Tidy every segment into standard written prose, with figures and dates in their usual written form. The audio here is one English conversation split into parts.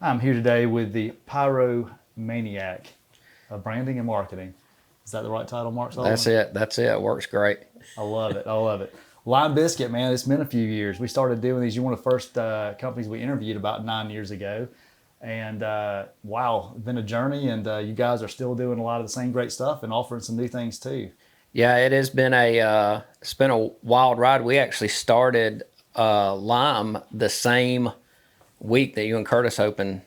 I'm here today with the Pyromaniac of Branding and Marketing. Is that the right title, Mark Sullivan? That's it. It works great. I love it. I love it. Lime Biscuit, man, it's been a few years. We started doing these. You're one of the first companies we interviewed about 9 years ago. And wow, it's been a journey, and you guys are still doing a lot of the same great stuff and offering some new things too. Yeah, it has been it's been a wild ride. We actually started Lime the same week that you and Curtis opened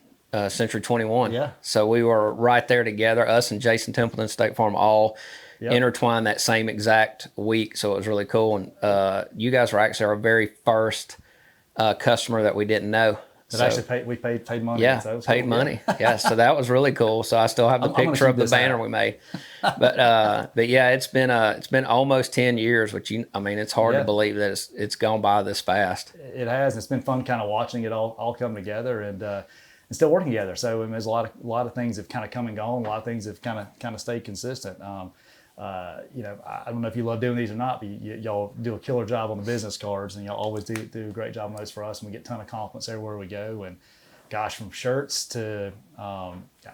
Century 21. Yeah. So we were right there together. Us and Jason Templeton, State Farm, all intertwined that same exact week. So it was really cool. And you guys were actually our very first customer that we didn't know. That actually we paid money. Yeah, so paid cool. money. Yeah, so that was really cool. So I still have the picture of the banner we made. But yeah, it's been almost 10 years, which it's hard to believe that it's gone by this fast. It has. It's been fun kind of watching it all come together and still working together. So there's a lot of things have kind of come and gone. A lot of things have kind of stayed consistent. I don't know if you love doing these or not, but y'all do a killer job on the business cards, and y'all always do a great job on those for us, and we get a ton of compliments everywhere we go. And gosh, from shirts to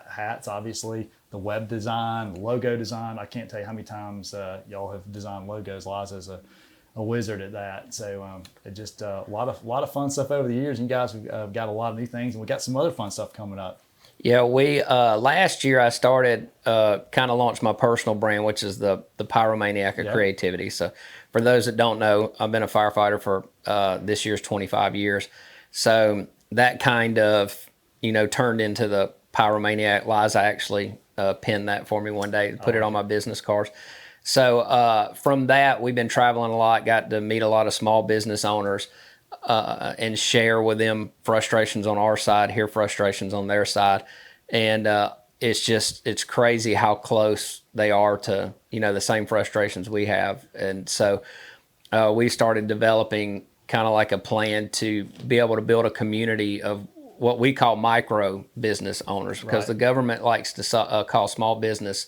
hats, obviously, the web design, the logo design. I can't tell you how many times y'all have designed logos. Liza's a wizard at that. So it just a lot of fun stuff over the years. And you guys have got a lot of new things, and we got some other fun stuff coming up. Yeah, we last year I started kind of launched my personal brand, which is the Pyromaniac of Creativity. So for those that don't know, I've been a firefighter for this year's 25 years. So that kind of turned into the Pyromaniac. Liza actually pinned that for me one day, put it on my business cards. So from that, we've been traveling a lot, got to meet a lot of small business owners. And share with them frustrations on our side, hear frustrations on their side. And it's crazy how close they are to, the same frustrations we have. And so we started developing kind of like a plan to be able to build a community of what we call micro business owners, because the government likes to call small business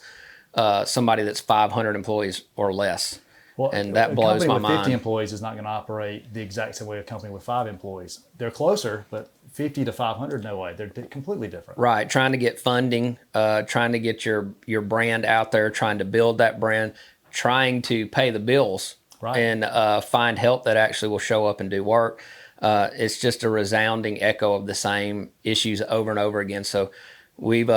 somebody that's 500 employees or less. Well, and that blows my mind. A company with 50 employees is not going to operate the exact same way a company with 5 employees. They're closer, but 50 to 500, no way. They're completely different. Right. Trying to get funding, trying to get your brand out there, trying to build that brand, trying to pay the bills, and find help that actually will show up and do work. It's just a resounding echo of the same issues over and over again. So we've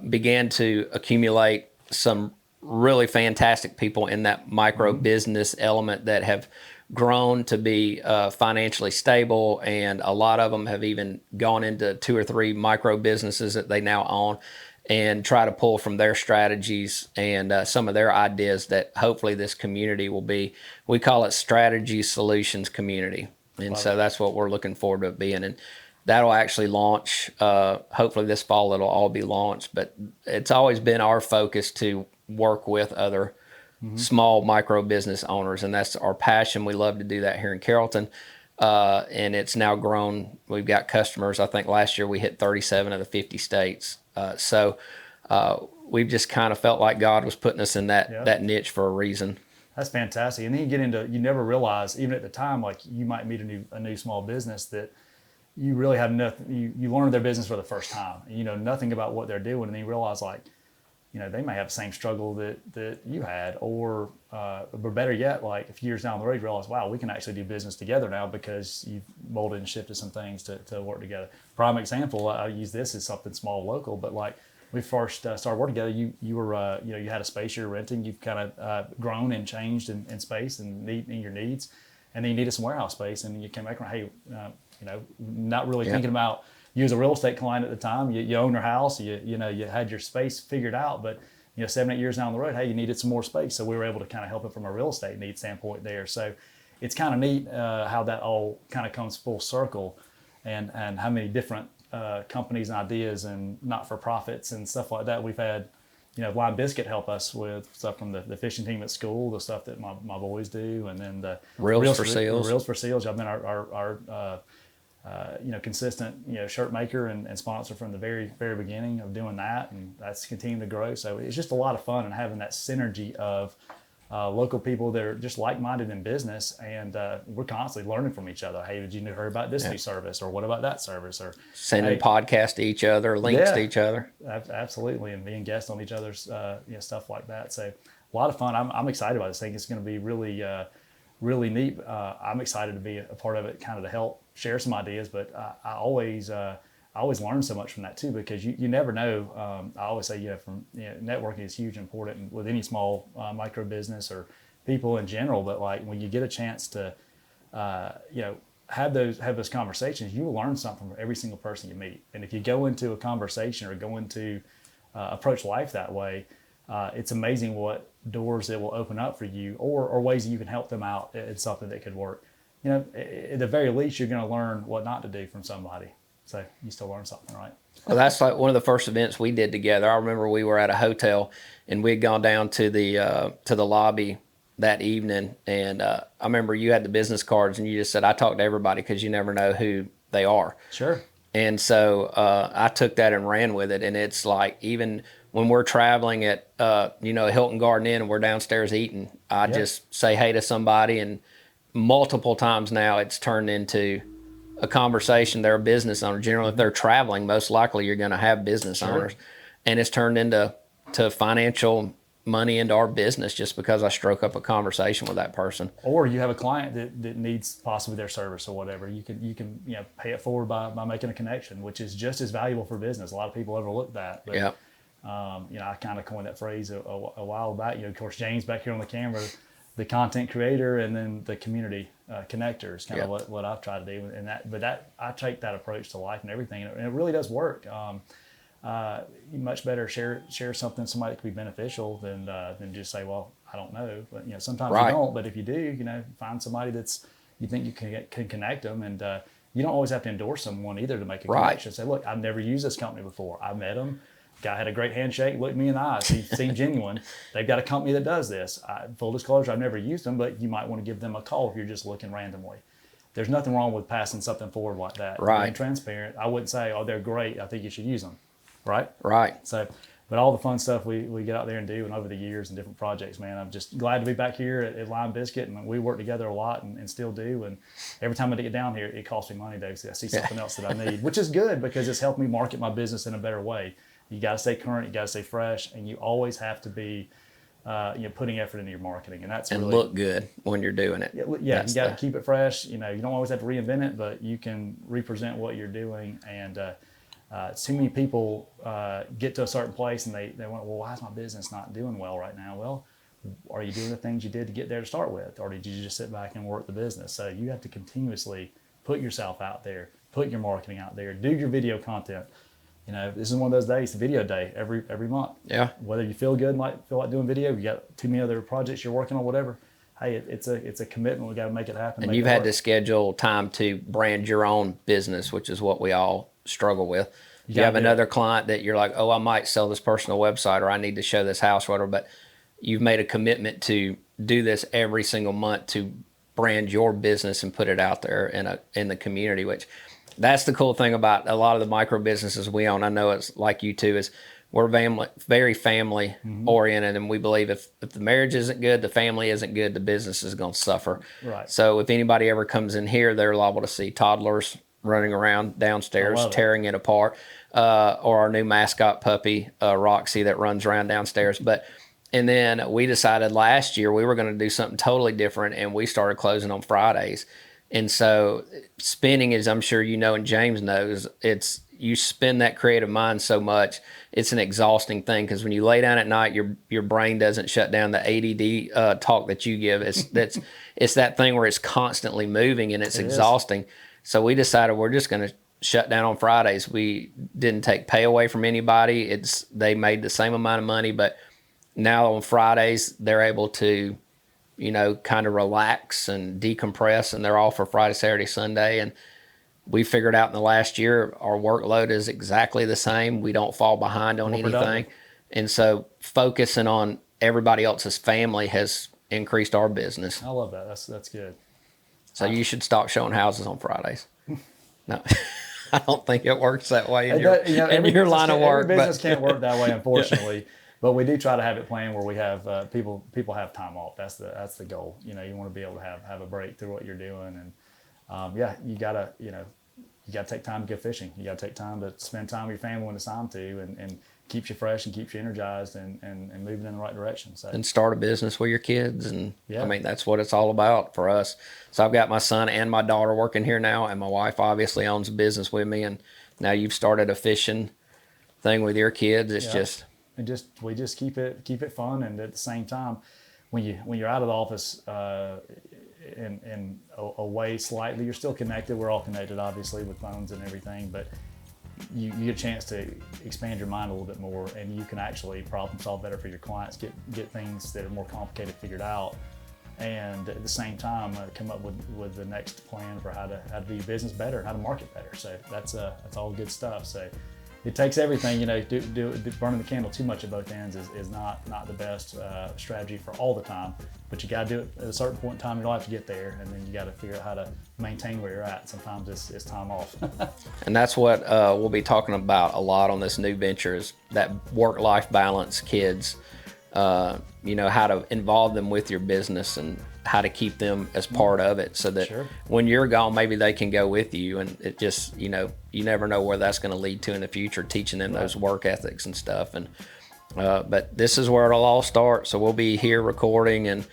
began to accumulate some really fantastic people in that micro business element that have grown to be financially stable, and a lot of them have even gone into 2 or 3 micro businesses that they now own, and try to pull from their strategies and some of their ideas that hopefully this community will be. We call it Strategy Solutions Community, and so that's what we're looking forward to it being. And that'll actually launch hopefully this fall. It'll all be launched, but it's always been our focus to work with other small micro business owners, and that's our passion. We love to do that here in Carrollton, and it's now grown. We've got customers. I think last year we hit 37 of the 50 states. So we've just kind of felt like God was putting us in that niche for a reason. That's fantastic. And then you get into, you never realize, even at the time, like you might meet a new small business that you really have nothing. You learned their business for the first time. You know nothing about what they're doing, and then you realize like, they may have the same struggle that you had, or better yet, like a few years down the road, you realize, wow, we can actually do business together now because you've molded and shifted some things to work together. Prime example, I use this as something small, local, but like we first started working together, you were, you had a space you were renting, you've kind of grown and changed in space and in your needs, and then you needed some warehouse space, and you came back around, hey, not really thinking about. You as a real estate client at the time, you own your house, you had your space figured out, but 7-8 years down the road, hey, you needed some more space, so we were able to kind of help it from a real estate need standpoint there. So it's kind of neat how that all kind of comes full circle, and how many different companies and ideas and not-for-profits and stuff like that we've had. Lime Biscuit help us with stuff from the fishing team at school, the stuff that my boys do, and then the Reels for Seals. Reels for Seals. I've been our consistent, shirt maker and sponsor from the very, very beginning of doing that, and that's continuing to grow. So it's just a lot of fun, and having that synergy of local people that are just like-minded in business, and we're constantly learning from each other. Hey, did you hear about this new service, or what about that service, or sending hey, podcasts to each other, links to each other. Absolutely, and being guests on each other's stuff like that. So a lot of fun. I'm excited about this thing. It's going to be really really neat. I'm excited to be a part of it, kind of to help share some ideas. But I always learn so much from that too, because you never know. I always say, networking is huge, important with any small micro business or people in general. But like when you get a chance to, have those conversations, you will learn something from every single person you meet. And if you go into a conversation or go into approach life that way, it's amazing what doors it will open up for you, or ways that you can help them out in something that could work. At the very least, you're going to learn what not to do from somebody. So you still learn something, right? Well, that's like one of the first events we did together. I remember we were at a hotel and we'd gone down to the lobby that evening, and I remember you had the business cards and you just said, I talk to everybody because you never know who they are. Sure. And so I took that and ran with it. And it's like, even when we're traveling at Hilton Garden Inn and we're downstairs eating, I just say hey to somebody, and multiple times now it's turned into a conversation. They're a business owner. Generally, if they're traveling, most likely you're going to have business owners, and it's turned into financial money into our business just because I stroke up a conversation with that person. Or you have a client that needs possibly their service or whatever. You can pay it forward by making a connection, which is just as valuable for business. A lot of people overlook that. But, I kind of coined that phrase a while back. Of course, James back here on the camera, the content creator, and then the community connector is kind of what I've tried to do. And that I take that approach to life and everything, and it really does work. You much better share something to somebody that could be beneficial than just say, well, I don't know. But sometimes you don't. But if you do, find somebody that's you think you can connect them, and you don't always have to endorse someone either to make a connection. Say, look, I've never used this company before. I met them. Guy had a great handshake, looked me in the eye, seemed genuine. They've got a company that does this. Full disclosure, I've never used them, but you might want to give them a call if you're just looking randomly. There's nothing wrong with passing something forward like that. Right. Being transparent. I wouldn't say, oh, they're great, I think you should use them. Right? Right. So, but all the fun stuff we get out there and do, and over the years and different projects, man, I'm just glad to be back here at Lime Biscuit, and we work together a lot and still do. And every time I get down here, it costs me money, though, so I see something else that I need, which is good because it's helped me market my business in a better way. You got to stay current, you got to stay fresh, and you always have to be putting effort into your marketing, and that's really, look good when you're doing it. Yeah, you got to keep it fresh. You don't always have to reinvent it, but you can represent what you're doing. And too many people get to a certain place and they want, well, why is my business not doing well right now? Well, are you doing the things you did to get there to start with, or did you just sit back and work the business? So you have to continuously put yourself out there, put your marketing out there, do your video content. This is one of those days, the video day every month. Yeah. Whether you feel good, feel like doing video, you got too many other projects you're working on, whatever. Hey, it's a commitment. We got to make it happen. And you've had to schedule time to brand your own business, which is what we all struggle with. You have another client that you're like, oh, I might sell this person a website, or I need to show this house, or whatever. But you've made a commitment to do this every single month to brand your business and put it out there in the community, which. That's the cool thing about a lot of the micro businesses we own. I know it's like you too, is we're very family oriented, and we believe if the marriage isn't good, the family isn't good, the business is going to suffer. Right. So if anybody ever comes in here, they're liable to see toddlers running around downstairs, tearing it apart, or our new mascot puppy, Roxy, that runs around downstairs. And then we decided last year we were going to do something totally different, and we started closing on Fridays. And so spinning, as I'm sure you know and James knows, you spin that creative mind so much, it's an exhausting thing, because when you lay down at night, your brain doesn't shut down. The ADD talk that you give, it's that thing where it's constantly moving and it's exhausting. So we decided we're just going to shut down on Fridays. We didn't take pay away from anybody. They made the same amount of money, but now on Fridays they're able to kind of relax and decompress, and they're all for Friday, Saturday, Sunday. And we figured out in the last year our workload is exactly the same. We don't fall behind on anything. And so focusing on everybody else's family has increased our business. I love that. That's good. So you should stop showing houses on Fridays. No, I don't think it works that way in your line of work. Every business can't work that way, unfortunately. But we do try to have it planned where we have people have time off. That's the goal. You know, you want to be able to have a break through what you're doing, and you gotta take time to go fishing. You gotta take time to spend time with your family when it's time to, and keeps you fresh and keeps you energized and moving in the right direction. So, and start a business with your kids, and yeah. I mean that's what it's all about for us. So I've got my son and my daughter working here now, and my wife obviously owns a business with me, and now you've started a fishing thing with your kids. It's we just keep it fun, and at the same time, when you're out of the office and away slightly, you're still connected. We're all connected, obviously, with phones and everything, but you get a chance to expand your mind a little bit more, and you can actually problem solve better for your clients, get things that are more complicated figured out, and at the same time come up with the next plan for how to do your business better, how to market better. So that's all good stuff. So it takes everything, you know. Burning the candle too much at both ends is not the best strategy for all the time, but you got to do it at a certain point in time in your life to get there, and then you got to figure out how to maintain where you're at. Sometimes it's time off. And that's what we'll be talking about a lot on this new venture, is that work-life balance, kids, you know, how to involve them with your business and how to keep them as part of it, so that Sure. when you're gone, maybe they can go with you, and it just, you know, you never know where that's going to lead to in the future, teaching them those work ethics and stuff. And but this is where it'll all start. So we'll be here recording in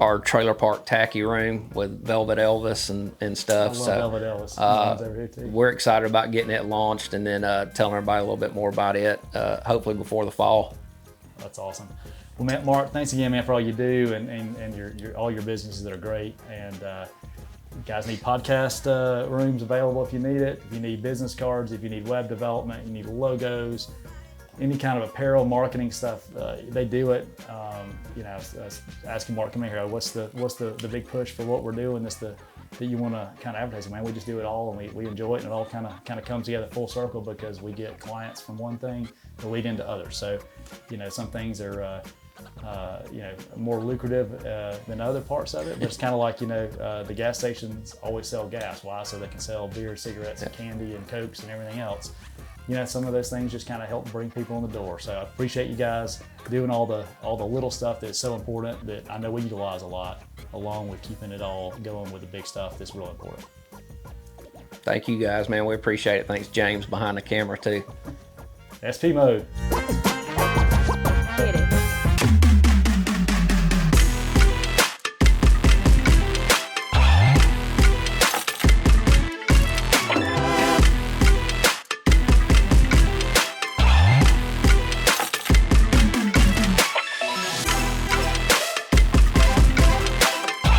our trailer park tacky room with Velvet Elvis and stuff. I love Velvet Elvis. Over here too. We're excited about getting it launched, and then telling everybody a little bit more about it, hopefully before the fall. That's awesome. Well, man, Mark, thanks again, man, for all you do and your all your businesses that are great. And you guys need podcast rooms available if you need it. If you need business cards, if you need web development, you need logos, any kind of apparel marketing stuff, they do it. You know, I was asking Mark, come in here, what's the big push for what we're doing? That you want to kind of advertise? Man, we just do it all, and we enjoy it, and it all kind of comes together full circle, because we get clients from one thing to lead into others. So, you know, some things are you know, more lucrative than other parts of it, but it's kind of like, you know, the gas stations always sell gas. Why? So they can sell beer, cigarettes, and candy, and Cokes, and everything else. You know, some of those things just kind of help bring people in the door. So I appreciate you guys doing all the little stuff that's so important, that I know we utilize a lot, along with keeping it all going with the big stuff that's real important. Thank you guys, man. We appreciate it. Thanks, James, behind the camera too. SP mode.